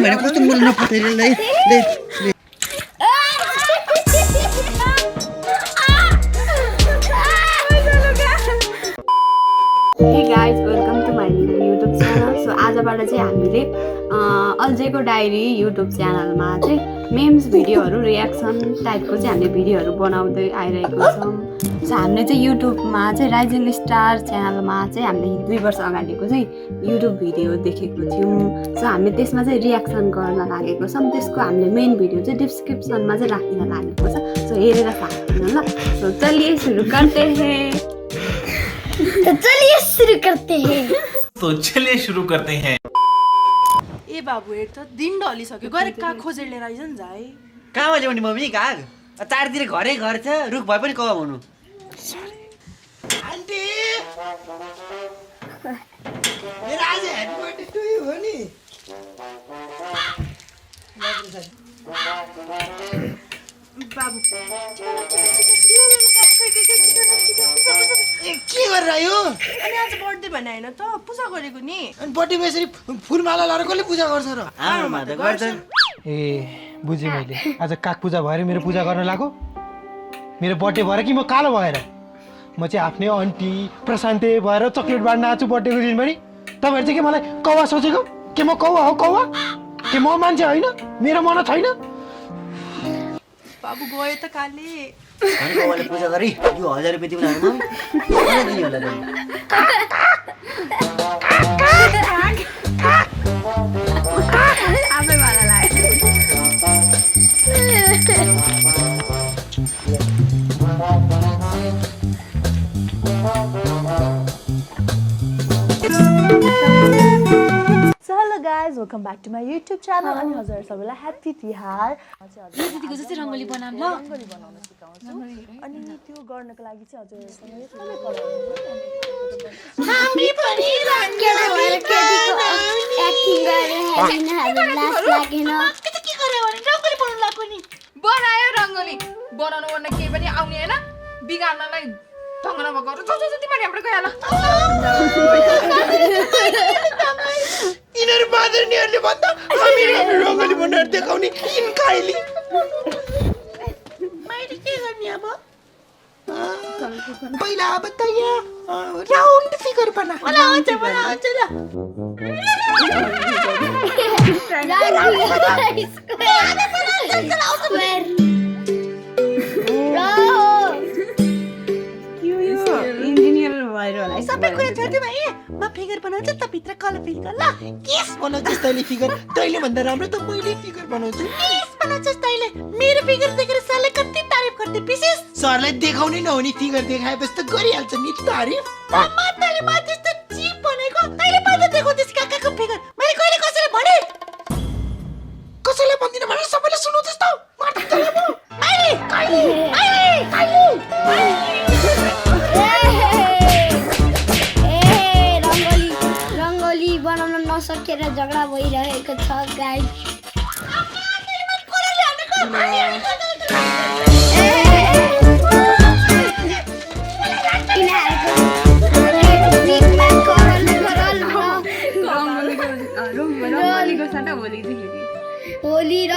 भने कस्तो मलाई नपठाइले ले Hey guys, welcome to my new YouTube channel. So आजबाट चाहिँ हामीले अल्जेको डायरी YouTube च्यानलमा चाहिँ मेम्स भिडियोहरू रियाक्सन टाइपको चाहिँ हामीले भिडियोहरू बनाउँदै आइरहेको छौँ. सो हामीले चाहिँ युट्युबमा चाहिँ राइजिङ स्टार च्यानलमा चाहिँ हामीले 2 वर्ष अगाडिको चाहिँ युट्युब भिडियो देखेको थियौँ. सो हामीले त्यसमा चाहिँ रियाक्सन गर्न लागेको छौँ. त्यसको हामीले मेन भिडियो चाहिँ डिस्क्रिप्सनमा चाहिँ राख्न लागेको छ. सो हेरेर थाहा ल. सो चलिए सुरु करते हैं. तो चलिए शुरू करते हैं. ए बाबु हेर त दिन ढलिसक्यो गएर काग खोजेर लिएर आइज नि जाए. कहाँमा ल्याउने मम्मी काग चारतिर घरै घर छ रुख भए पनि कहाँ हुनु आन्टी मेरो आज ह्याप्पी बर्थडे टु यु हो नि बाबु के गरेर आयो अनि आज बर्थडे भने हैन त पूजा गरेको नि. अनि बर्थडेमा यसरी फुलमाला लाएर कसले पूजा गर्छ र आमा त गर्छ. ए बुझेँ मैले आज काग पूजा भएर मेरो पूजा गर्न लाग्यो. मेरो बर्थडे भएर कि म कालो भएर म चाहिँ आफ्नै आन्टी प्रशान्ते भएर चक्लेट बाँड्न आएको छु बर्थडेको दिन पनि. तपाईँहरू चाहिँ के मलाई कौवा सोचेको के म कौवा हो कौवा के म मान्छे होइन मेरो मन छैन. बाबु गयो त काले. अनि कौवाले पूजा गरी यो 1000 रुपैयाँ दिनु लाग्नु मलाई दिनु होला दाइ. आफै भला लाग्यो. So hello guys, welcome back to my YouTube channel. अनि हजुरहरु सबैलाई ह्यापी तिहार. दिदीको जस्तै रङ्गोली बनाऊँ ल. रङ्गोली बनाउन सिकाउँछु. अनि त्यो गर्नको लागि चाहिँ हजुरहरुसँग सबै कलर हामी पनि रङ्गोली भएर केटीको एक्टिङ गरेर हेरिन लाज लागेन. के गरे भने रङ्गोली बनाउन लाग्यो नि. बनायो रङ्गोली बनाउनु गर्न केही पनि आउने हैन बिगार्नलाई ढङ्ग नभएको जो तिमीले हाम्रो गइहाल. यिनीहरू बादरनीहरूले भन्दा हामी रङ्गोली बनाएर देखाउने इन्काइली मैले के गर्ने अब पहिला अब त यहाँ राउन्ड फिगर बना बनाउँछ ल. इन्जिनियर भएर होला है. सबै कुरा छोड्दियो भाइ म फिगर बनाउँछु त भित्र कलर फिल गर ल. केस बनाउँछस् तैँले फिगर तैँले भन्दा राम्रो त मैले फिगर बनाउँछु. केस बनाउँछस् तैँले मेरो फिगर देखेर सरले कति तारिफ गर्थे विशेष सरलाई देखाउनै नहुने फिगर देखाएपछि त गरिहाल्छ नि तारिफ. तैँले म त्यस्तो चिप भनेको तैँले पहिला देखाउँदैछ काकाको फिगर मैले कहिले कसैलाई भने कसैलाई भन्दिनँ भनेर सबैले सुनाउँदैछ त रङ्गोली बनाउन नसकेर झगडा भइरहेको छ गाइस. होली र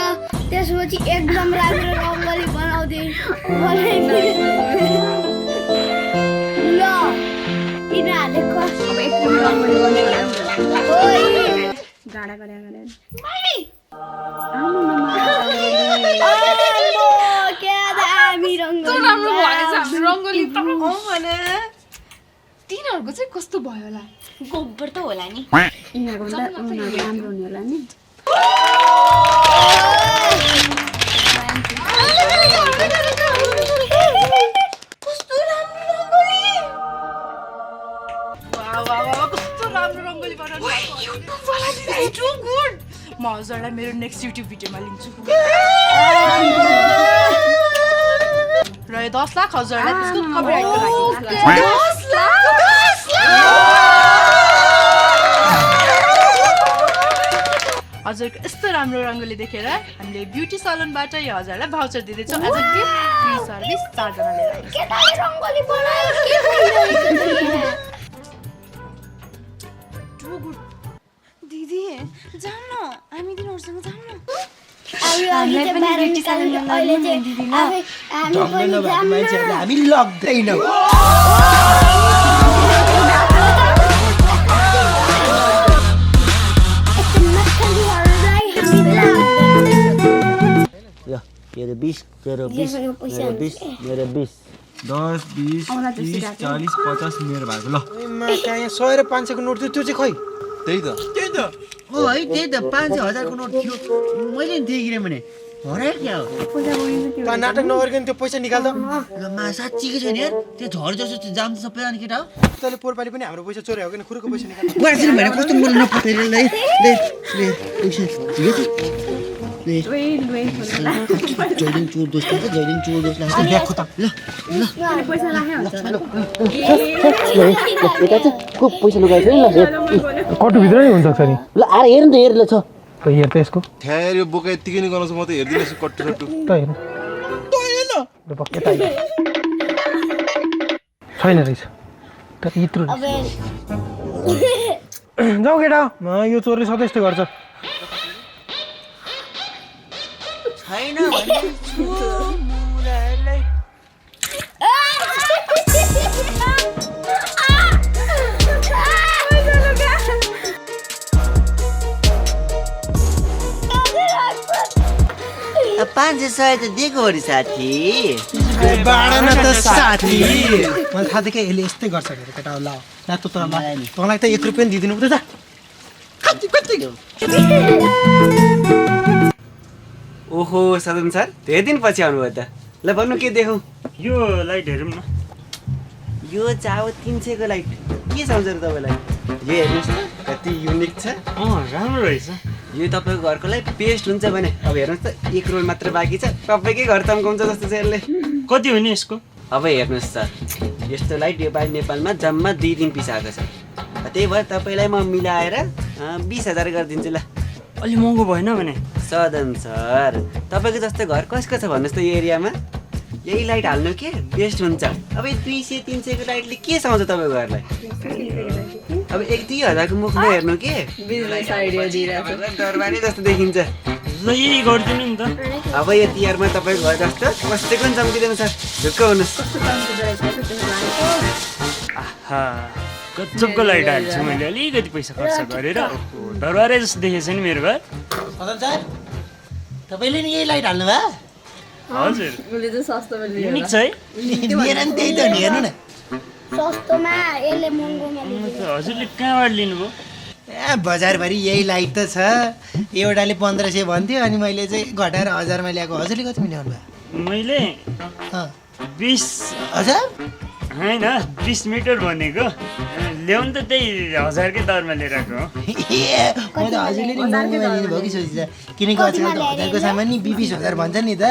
त्यसपछि एकदम राम्रो रङ्गोली बनाउँदै ल यिनीहरूले अब एकदम रङ्गोली गर्ने होला. गाडा गरे रङ्गोली त भने तिनीहरूको चाहिँ कस्तो भयो होला. गोबर त होला नि. यिनीहरूको राम्रो हुने होला नि. कस्तो राम्रो रङ्गोली कस्तो राम्रो रङ्गोली बनाउनु टु गुड. म हजुरलाई मेरो नेक्स्ट युट्युब भिडियोमा लिन्छु. र 10 लाख हजुरलाई त्यसको कपिराइटको लागि. 10 लाख हजुरको यस्तो राम्रो रङ्गोली देखेर हामीले ब्युटी सलुनबाट यो हजुरलाई भाउचर दिँदैछौँ as a gift free service 4 जना लिएर आउनुहोस्. दिदी जाऊ न हामी तिनीहरूसँग जाऊ न हामीलाई पनि ब्युटी सलुन अहिले चाहिँ हामी ढङ्ग पनि नभएको मान्छेहरूलाई हामी लग्दैनौँ तेरो 20 तेरो 20 मेरो 20 मेरो 20 10 20 30 40 50 मेरो भएको ल कहाँ यहाँ 100 र 500 को नोट थियो त्यो चाहिँ खै त्यही त ओ है त्यही त 500 1000 को नोट थियो मैले नि देখিरे भने हरायो क्या हो त नाटक नगरिकन त्यो पैसा निकाल त ल मा साच्चीकै छैन यार त्यो झर जस्तो त्यो जाम सबैजना केटा हो तैँले पोहोरपालि पनि हाम्रो पैसा चोर्या हो किन खुरुको पैसा निकाल बुढासिन भने कस्तो मलाई नपत्याएर ल ले ले पैसा ठिकै छ ले जहिले चोर दोस्त लाग्छ जहिले चोर दोस्त लाग्छ ब्याग खुता ल ल पैसा राखे हुन्छ यता चाहिँ को पैसा लुकाएको छ ल कटु भित्र नै हुन्छ नि ल आएर हेर्नु त हेर ल छ त हेर त यसको ठ्यार यो बोका यत्तिकै नै गनाउँछ म त हेरिदिनुहोस् कट्टु सट्टु त हेर ल बक्क यता आइज। छैन रहेछ तर यत्रो रहेछ। जाऊ केटा यो चोरले सधैँ यस्तो गर्छ छैन भने पाँच सय त दिएको हो नि साथी बाँडन त साथी मलाई थाहा थियो क्या यसले यस्तै गर्छ अरे केटा ल त तँलाई त 1 रुपियाँ दिदिनु पर्छ ओहो सदन सर धेरै दिनपछि आउनुभयो त ल भन्नु के देखौँ यो लाइट हेरौँ न यो चाहिँ अब 300 को लाइट के सम्झ र तपाईँलाई यो हेर्नुहोस् त कति युनिक छ राम्रो रहेछ यो तपाईँको घरको लागि बेस्ट हुन्छ भने अब हेर्नुहोस् त 1 करोड मात्र बाँकी छ तपाईँकै घर तम्काउँछ जस्तो छ यसले कति हो नि यसको अब हेर्नुहोस् सर यस्तो लाइट यो पालि नेपालमा जम्मा 2 दिन पिस आएको छ त्यही भएर तपाईँलाई म मिलाएर 20,000 गरिदिन्छु ल अलि महँगो भएन भने सदन सर तपाईँको जस्तो घर कसको छ भन्नुहोस् त यो एरियामा यही लाइट हाल्नु के बेस्ट हुन्छ अब 200-300 को लाइटले के सुहाउँछ तपाईँको घरलाई अब 1-2 हजारको मुखमा हेर्नु के बिजनेस आइडिया दिइरहेको दरबारी जस्तो देखिन्छ ल यही गरिदिनु नि त अब यो तिहारमा तपाईँको घर जस्तो कसैको पनि चम्किँदैन सर ढुक्क हुनुहोस् आहा गजबको लाइट हाल्छु मैले अलिकति पैसा खर्च गरेर दरबारै जस्तो देखेछ नि मेरो घर सदन सर तपाईँले नि यही लाइट हाल्नु भयो हजुर उसले चाहिँ सस्तोमा युनिक छ है मेरो नि त्यही त नि हेर्नु न सस्तोमा यसले महँगोमा दिन्छ हजुरले कहाँबाट लिनुभयो ए बजारभरि यही लाइट त छ एउटाले 1500 भन्थ्यो अनि मैले चाहिँ घटाएर 1000 मा ल्याएको हजुरले कति मिलाउनु भयो मैले अँ, 20 हजार होइन 20 मिटर भनेको ल्याउनु त त्यही 1000 कै दरमा लिएर आएको हो ए म त हजुरले नि महँगोमा लिनुभयो कि सोचिन्छ किनकि आजकल त 1000 को सामान नि 20,000 भन्छ नि त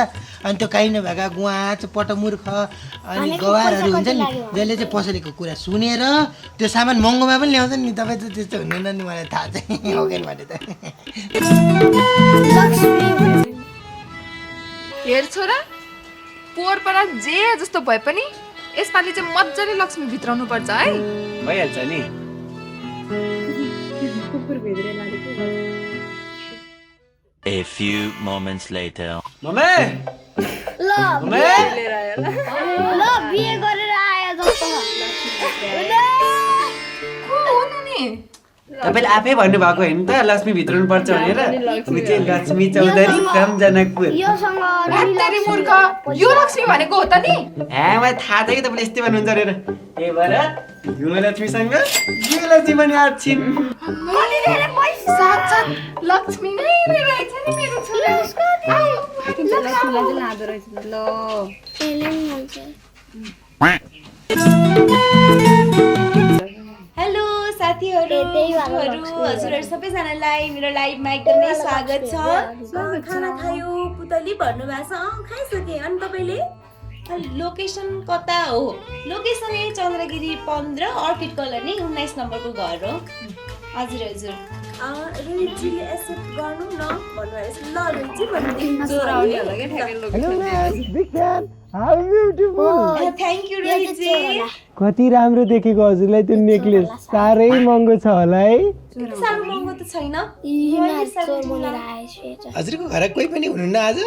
अनि त्यो काहीँ नभएका गुवाच पटमूर्ख अनि गवारहरू हुन्छ नि जसले चाहिँ पसलेको कुरा सुनेर त्यो सामान महँगोमा पनि ल्याउँछ नि तपाईँ त त्यस्तो हुँदैन नि मलाई थाहा चाहिँ हो कि भने त हेर छोरा पोहोर परा जे जस्तो भए पनि यसपालि चाहिँ मजाले लक्ष्मी भित्राउनु पर्छ है भइहाल्छ नि A few moments later. ममे ल ल बिहे गरेर आयो जस्तो को हुनु नि तपाईँले आफै भन्नुभएको होइन त लक्ष्मी भित्राउनु पर्छ भनेर ऊ चाहिँ लक्ष्मी चौधरी फ्रम जनकपुर योसँग हत्तेरी मूर्ख यो लक्ष्मी भनेको हो त नि मलाई थाहा छ कि तपाईँले यस्तै भन्नुहुन्छ भनेर त्यही भएर यो लक्ष्मीसँग यो लक्ष्मी पनि आछिन् साक्षात् लक्ष्मी नै रहेछ नि मेरो छोरा लक्ष्मीलाई चाहिँ लाँदो रहेछ ल हेलो साथीहरू हजुरहरू सबैजनालाई मेरो लाइभमा एकदमै स्वागत छ खाना खायो पुतली भन्नुभएको छ खाइसकेँ अनि तपाईँले लोकेसन कता हो लोकेसन यही चन्द्रगिरी 15 अर्किड कलोनी 19 नम्बरको घर हो हजुर हजुर रेन्जीले एक्सेप्ट गर्नु न भन्नुभएको ल रेन्जी भन्नु थ्याङ्क यू रेन्जी कति राम्रो देखेको हजुरलाई त्यो नेकलेस साह्रै महँगो छ होला है साह्रो महँगो त छैन हजुरको घर कोही पनि हुनुहुन्न आज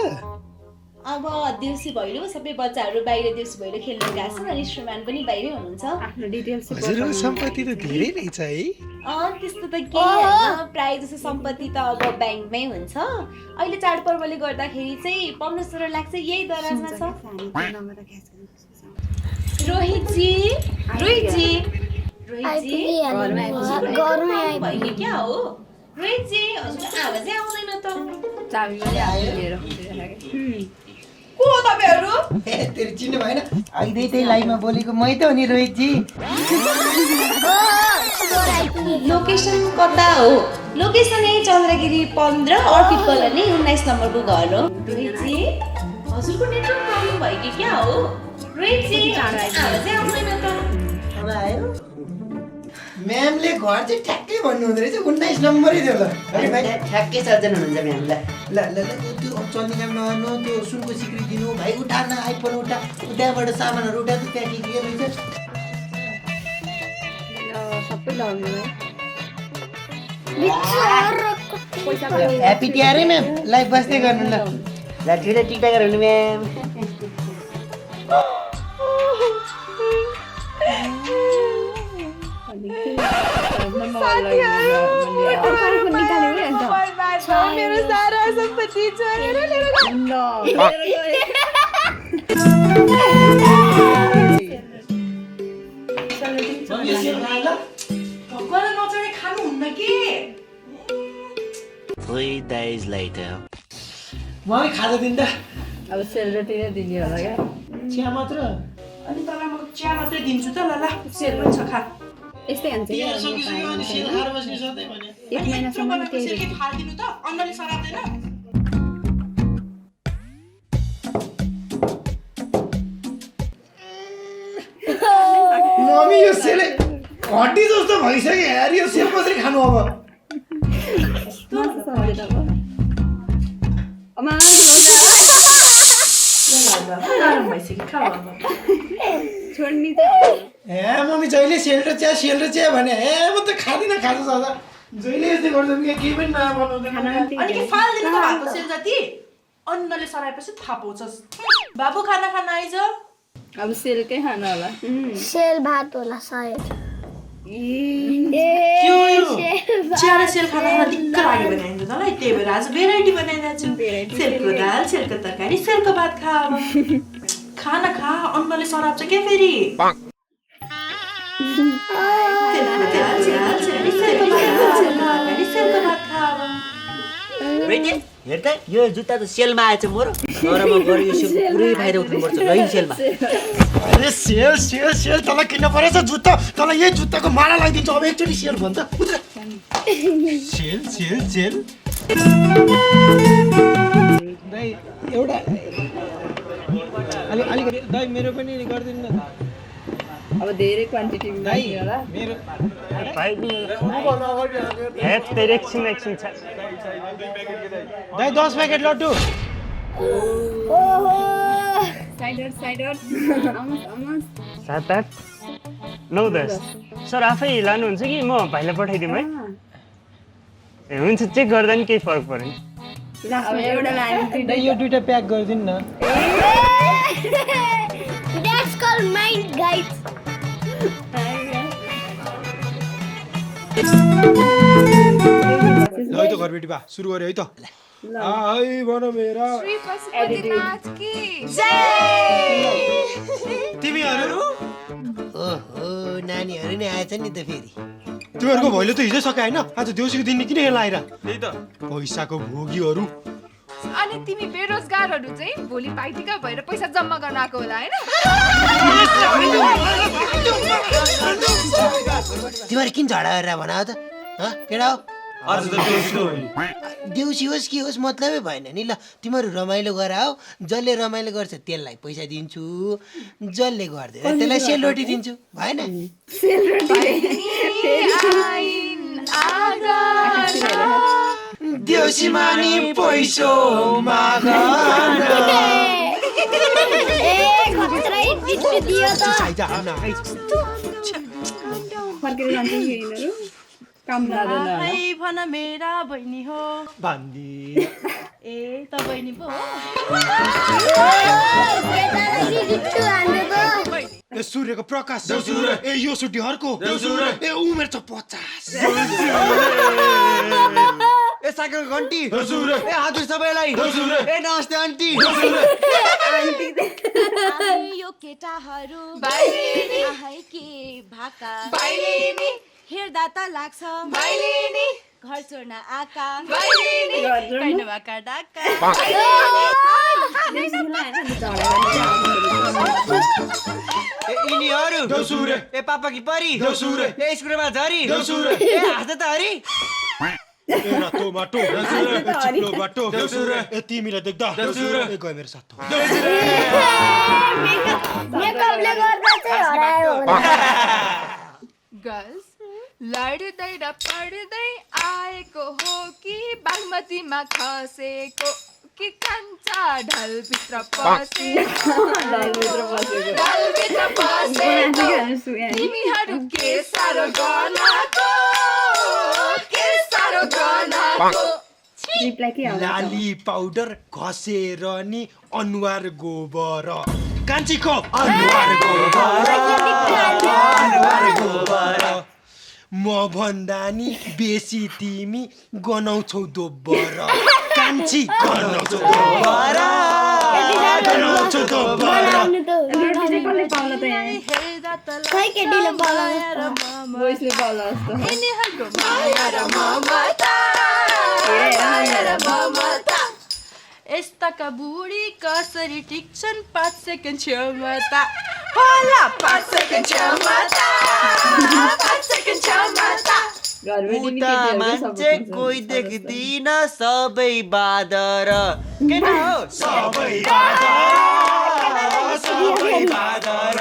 अब देउसी भैलो सबै बच्चाहरू बाहिर देउसी भैलो खेल्न गएको छन् अनि श्रीमान पनि बाहिरै हुनुहुन्छ आफ्नो डिटेल्स हजुरको सम्पत्ति त धेरै नै छ है त्यस्तो त केही होइन प्रायः जस्तो सम्पत्ति त अब ब्याङ्कमै हुन्छ अहिले चाडपर्वले गर्दाखेरि चाहिँ 15-16 लाख चाहिँ यही दराजमा छ रोहितजी भइले क्या हो रोहितजी हजुरको आवाजै आउँदैन त चाबी पनि आयो लिएर को हो तपाईहरु तेरो चिन्नु भएन अहिले त्यही लाइभमा बोलेको मै त हो नि रोहितजी लोकेसन कता हो लोकेसन यही चन्द्रगिरी 15 अर्किड कलोनी 19 नम्बरको घर हो रोहितजी हजुरको नेटवर्क प्रब्लम भयो कि क्या हो रोहितजी आवाजै आउँदैन त आयो म्यामले घर चाहिँ ठ्याक्कै भन्नु हुँदो रहेछ 19 नम्बरै थियो ल अरे भाइ ठ्याक्कै 7 जना हुनुहुन्छ म्यामलाई ल ल ल त्यो चल्ने काम नगर्नु त्यो सुनको सिक्री दिनु भाइ उठा न आइफोन उठा त्यहाँबाट सामानहरू उठा त्यहाँ के रहेछ सबै लग्यो ह्याप्पी तिहार है म्याम लाइभ बस्दै गर्नु ल ल ठुलो टिकटकर हुनु म्याम मेरो सारा सम्पत्ति चोरेर लिएर भगवान नचढे खानुहुन्न कि 3 days later. मलाई खाजा दिनु त अब सेलरोटी नै दिने होला क्या चिया मात्र अनि तँलाई म चिया मात्रै दिन्छु त ल ल सेल पनि छ खा यस्तै हुन्छ तिहार सकिसक्यो अनि सेल खाएर बस्ने सधैँ भने एक महिनासम्म सेल के फाल्दिनु त अन्नले सराप्दैन मम्मी यो सेल घटी जस्तो भइसक्यो यार यो सेल कसरी खानु अब नरम भइसक्यो खा अब छोड्नी त ए मम्मी जहिले सेल र चिया भने ए म त खाँदिनँ खाजा साजा जहिले यस्तै गर्छन् कि केही पनि नयाँ बनाउँदैन अनि के फाल्दिनु त भातको सेल जति अन्नले सराएपछि थाहा पाउँछस् बाबु खाना खान आइज अब सेलकै खाना होला सेल भात होला सायद चिया र सेल खाना खान दिक्क लाग्यो भने आइज तँलाई त्यही भएर आज भेराइटी बनाइरहेको छु सेलको दाल सेलको तरकारी सेलको भात खा अब खाना खा अन्नले सराप्छ के फेरि हेर त यो जुत्ता त सेलमा आएछ मोर तर म गएर यो सेल पुरै फाइदा उठाउनुपर्छ ल सेलमा अरे सेल सेल सेल तँलाई किन्न परेछ जुत्ता तँलाई यही जुत्ताको माला लगाइदिन्छु अब एकचोटि सेल भन्छ सेल सेल सेल दाइ एउटा अलिकति दाइ मेरो पनि गरिदिनु न अब धेरै क्वान्टिटी दाइ मेरो एकछिन छ दाइ 10 प्याकेट लड्डु साइड 7 8 9 10 सर आफै लानुहुन्छ कि म भाइलाई पठाइदिउँ है ए हुन्छ चेक गर्दा नि केही फरक परेन अब एउटा लाइन यो दुईटा प्याक गरिदिनु न That's called mind, guys. ल है त घरबेटी बा सुरु गरे है त आई भन मेरा श्री पशुपतिनाथ की तिमीहरू ओहो नानीहरू नै आएछ नि त फेरि तिमीहरूको भैलो त हिजो सके होइन आज देउसीको दिन किन यहाँ लाएर त्यही त पैसाको भोगीहरू अनि तिमी बेरोजगारहरू चाहिँ भोलि पाइटिका भएर पैसा जम्मा गर्न आएको होला हैन तिमीहरू किन झगडा गरेर भन त केटा हो देउसी होस् कि होस् मतलबै भएन नि ल तिमीहरू रमाइलो गर आऊ जसले रमाइलो गर्छ त्यसलाई पैसा दिन्छु जसले गर्दैन त्यसलाई सेलरोटी दिन्छु भएन देउसी मानी पैसो मागन गिफ्ट दियो त आइज आउन आइज फर्केर जान्छ कि यिनीहरू काम लाग्दैन होला। भाइ भन मेरा बहिनी हो भन्दी ए त बहिनी पो हो केटालाई गिफ्ट हान्देको ए सूर्यको प्रकाश ए यो सुटी हर्को ए उमेर छ 50 ए साकेको घन्टी ए हजुर सबैलाई ए नमस्ते आन्टी यो केटाहरू बाइलिनी आहै के भाका बाइलिनी हेर्दा त लाग्छ बाइलिनी घर छोड्न आका बाइलिनी कैन भाका डाका ए यिनीहरू ए पापा कि परी ए स्कुलमा झरी ए हाँस्दै त हरी ए रातो माटो ए चिप्लो बाटो ए तिमीलाई देख्दा ए गयो मेरो साथ मेकअपले गर्दा चाहिँ हरायो गर्ल्स लड्दै र पढ्दै आएको हो कि बागमतीमा खसेको कि कान्छा ढलभित्र पसेको तिमीहरू के साह्रो गनाको रिप्लाई के आउँछ लाली पाउडर घसेर नि अनुहार गोबर कान्छीको अनुहार गोबर म भन्दा नि बेसी तिमी गनाउँछौ दोब्बर कान्छी गनाउँछौ दोब्बर बनाउनु त कसले पाउन त यहाँ खै केटीले बोलाउनु भोइसले पाउला जस्तो यिनीहरूको माया र ममता यस्ताका बुढी कसरी टिक्छन् 5 सेकेन्ड क्षमता होला 5 सेकेन्ड क्षमता 5 सेकेन्ड क्षमता उता मान्छे कोही देख्दिन सबै बादर केटा हो सबै बादर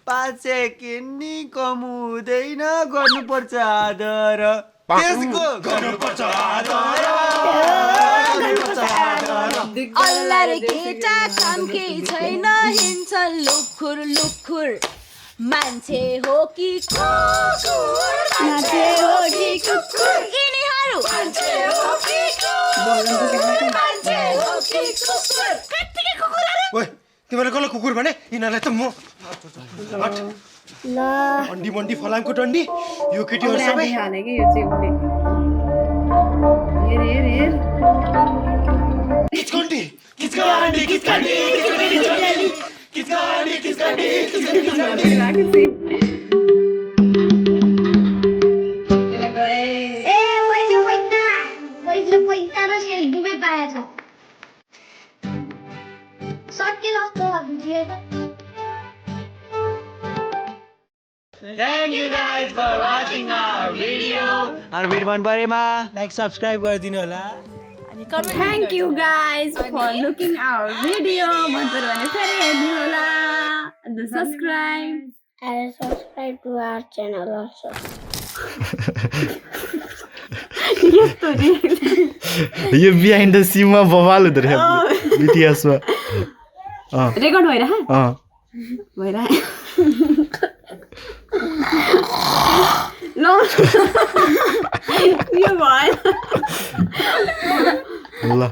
5 सेकेन्ड नि कम हुँदैन गर्नुपर्छ आदर त्यसको गर्नुपर्छ आदर अल्ला रे केटा काम केही छैन हिँड्छन् लुखुर लुखुर मान्छे हो कि कुकुर मान्छे हो कि कुकुर यिनीहरू मान्छे हो कि कुकुर मान्छे हो कि कुकुर कतिकै कुकुरहरू ओइ तिमीले कसलाई कुकुर भने यिनीहरूलाई त म ल अन्डी मन्डी फलामको डन्डी यो केटीहरू सबै हाने कि यो चाहिँ उसले हेर हेर हेर किचकन्डी किचकन्डी किचकन्डी किचकन्डी किचकन्डी किचकन्डी ए पैसा र सेल दुवै पाएछ सकिन जस्तो लाग्यो Thank you guys for watching our video. Our video मन परेमा लाइक सब्स्क्राइब गरिदिनु होला Thank you guys for looking our video. मन पर्यो भने फेरि हेर्नु होला and subscribe. And subscribe to our channel also. यो बिहाइन्ड द सीनमा बवाल हुँदो रहेछ बिटिएसमा रेकर्ड भइरह्यो भइरह्यो ल यो भयो ल